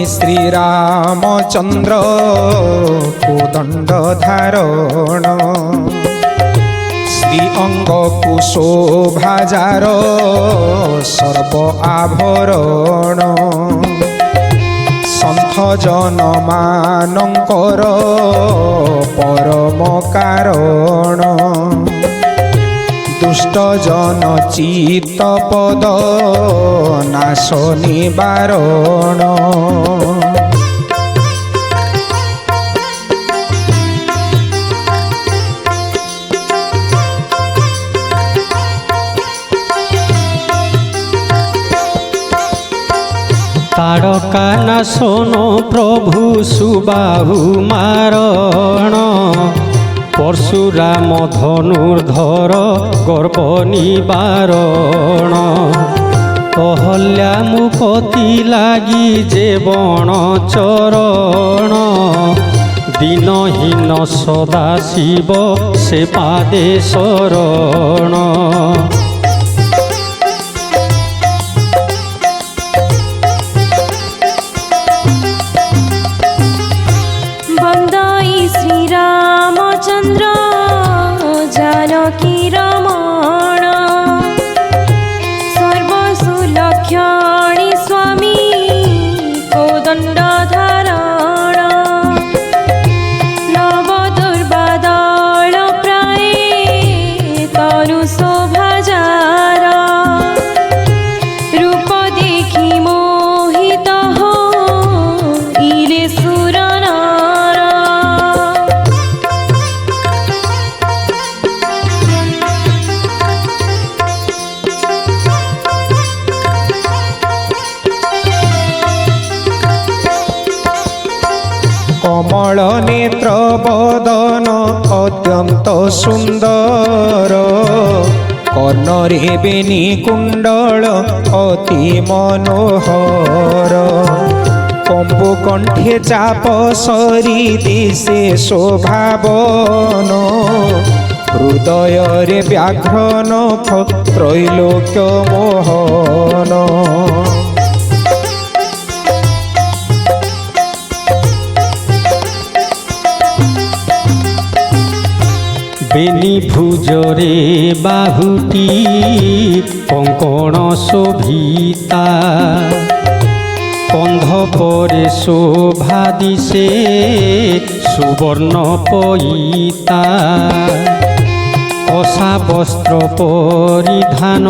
श्री रामचंद्र कोदंड धारण श्री अंग कुशोभाजार सर्व आभरण सन्थ जन मानकर परम कारण दुष्ट जन चित्त पद नाश निवारण ताड़का नाशनो प्रभु सुबाहु मारण परशुराम धनुर्धर गर्भ निवारण अहल्या मुपति लागी जेवण चरण दीनहीन सदाशिव से पादे शरण चंद्र जानकी रमण सर्वसुलक्षणी स्वामी कोदंड धारण नव दुर्बादल प्राय तनु शोभाजार रूप देखी मोहित हो इले सुरन कमल नेत्र बदन अत्यंत सुंदर कर्णरे बेनी कुंडल अति मनोहर कंबु कंठे चाप सरी दिशे शोभावन हृदय रे व्याघ्र नख त्रैलोक्य मोहन बेनी भुजरे बाहुटी कंकण शोभिता कंध परे शोभा दिशे सुवर्ण पयिता कषा वस्त्र परिधान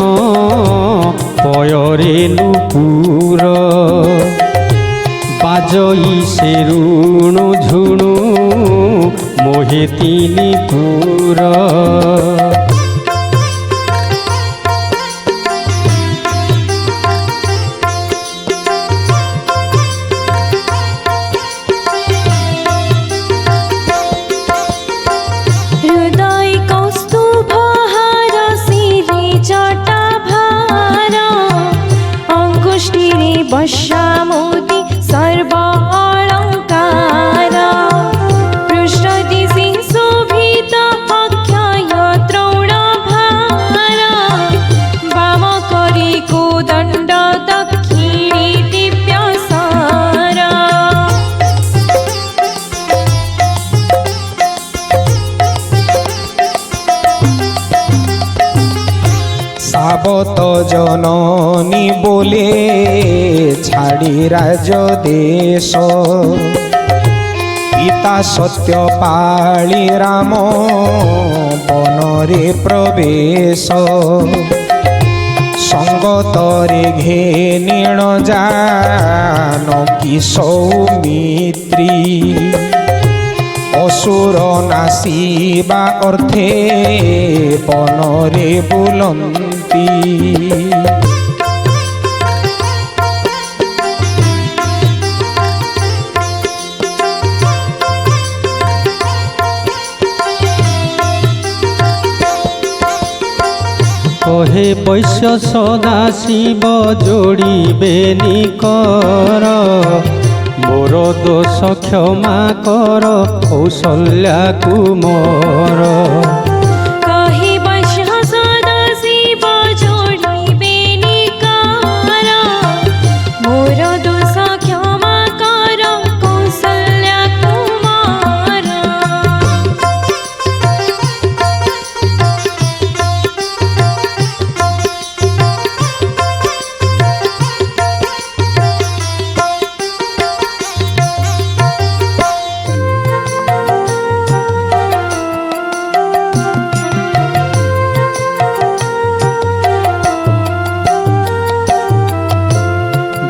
पयरे नुपुर बाजई से ऋणु झुणु मोहे तीनी पुर हृदय कौस्तुभहार शिरे जटा भार अंगुष्ठी वर्षा मोती सर्व अलंकार पृष्ठदिशि शोभित अक्षय द्रोण भार वाम करे कोदंड दक्षिणे दिव्य सार सावत जननी बोले छाड़ी राज देश पिता सत्य पाली राम बनरे प्रवेश संगतरे घेनिण जानकी सौमित्री असुर नासिबा अर्थे बनरे बुलंती कहे वैश्य सदाशिव जोड़िबे निकर मोर दोष क्षमा कर कौशल्या कुमार कहे वैश्य सदाशिव जोड़िबे निकर मोर दोष क्षमा कर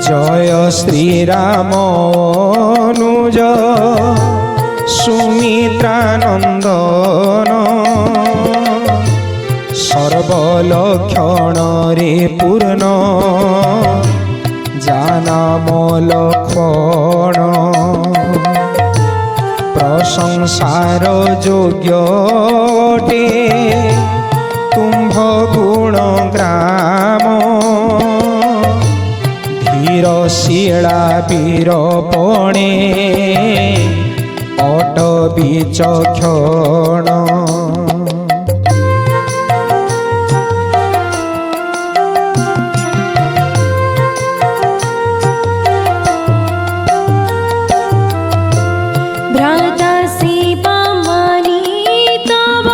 जय श्रीराम अनुज सुमित्रानंदन सर्वलक्षण रे पूर्ण जानाम लक्षण प्रशंसार योग्य अटे तुम्भ गुण ग्राम धीर शिला वीरपणे अट विचक्षण भ्राता सेवा मानी तव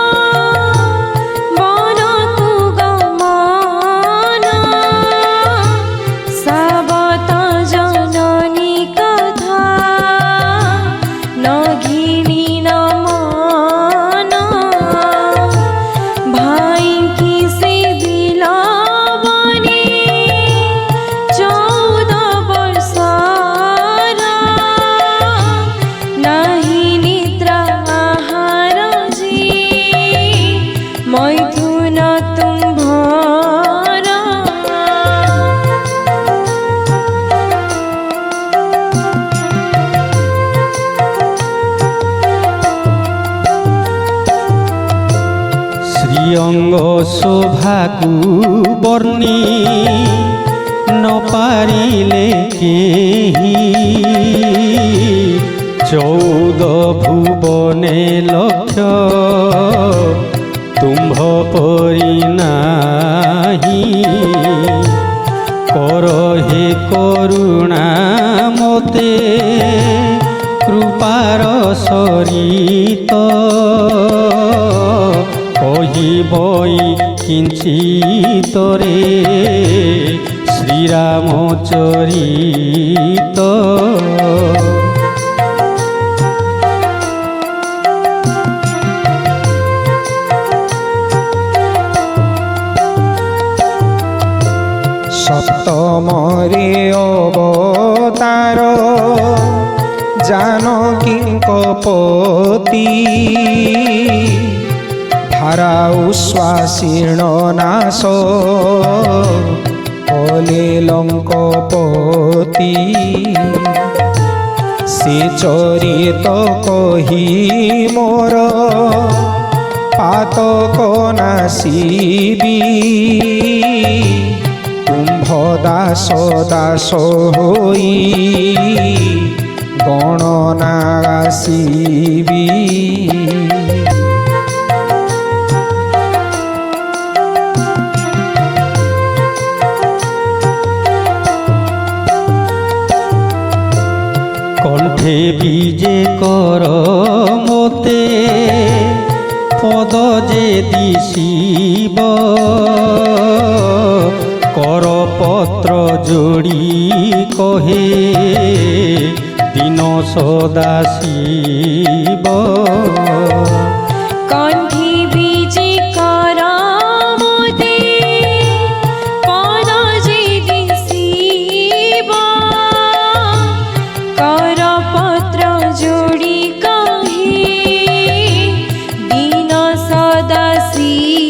वनकु गमना सावत जननी कथा न घिनी न मन भाई की से बिलवने 14 वर्षर नाही निद्रा आहार जी मैथुन तुम्भर श्रीअंग शोभाकु वर्णी न पारिले केही 14 भुवने लक्ष तुम्भ परि नाही कर हे करुणा मते कृपार सरित कहिबई किंचितरे श्रीराम चरित सप्तम रे अवतार जानकी पति धारा उश्वासीण नाश कले लंकपति से चरित कही मोर पातक नासिबी तुम्भ दास दास होई गणना आसिबी कंठे बीजे कर मोते पद जे दिशिब कर पत्र जोड़ी कहे दिन सदाशिव कंठी बीजे कर मोते पद जे दिशिब कर पत्र जोड़ी कहे दिन सदाशिव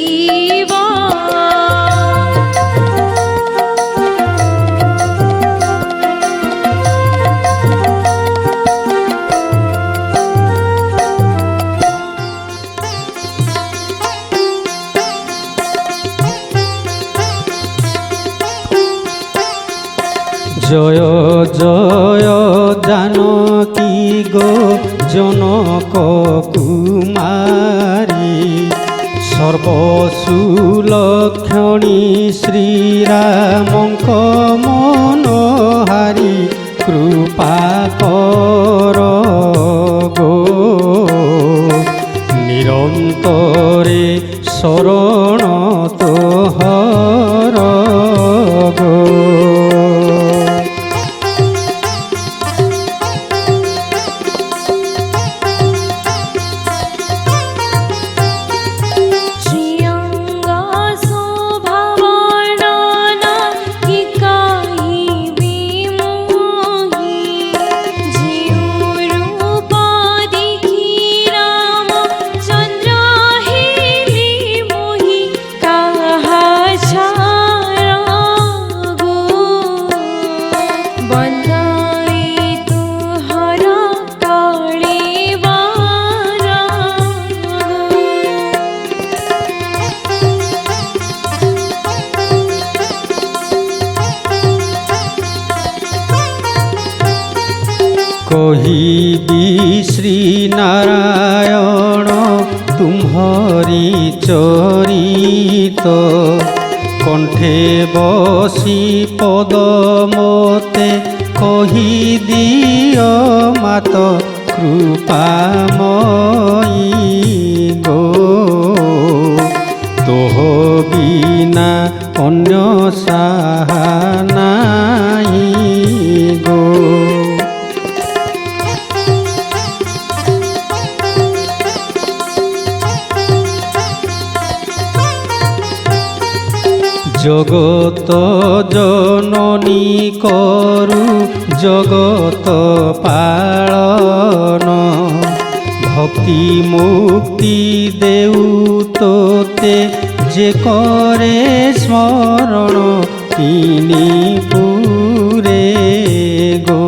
जय जय जानकी गो जनक कुमारी सर्वसुलक्षणी श्रीरामंक मनोहारी कृपा कर गो निरंतरे शरण तोहर गो श्रीअंग शोभा वर्णन कि कहिबी কহিবি শ্রী নারায়ণ তুমরি চরিত কণ্ঠে বসি পদ মতে কহি দিয় মাত কৃপাময়ী গো তোহ বিনা অন্য সাহা নাই গো। জগত জননী করু জগত পালন ভক্তি মুক্তি দেউ তোতে যে করে স্মরণ তিনি পুরে গো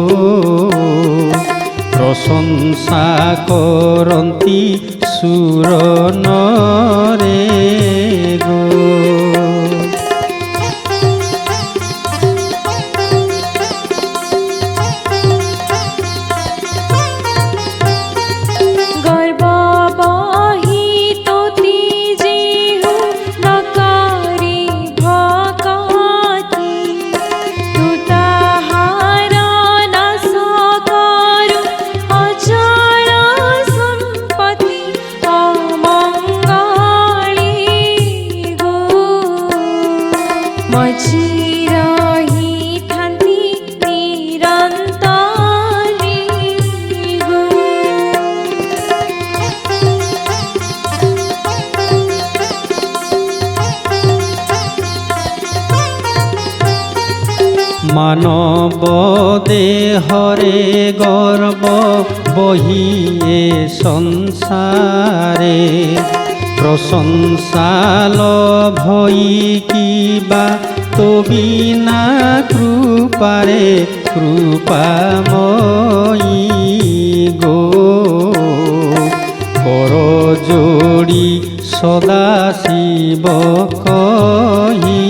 প্রশংসা করন্তি সুর নরে গো। মানব দেহরে গর্ব বহিয়ে সংসারে প্রশংসা লভই কিবা তো বিনা কৃপারে কৃপাময়ী গো কর যোড়ি সদা শিব কহি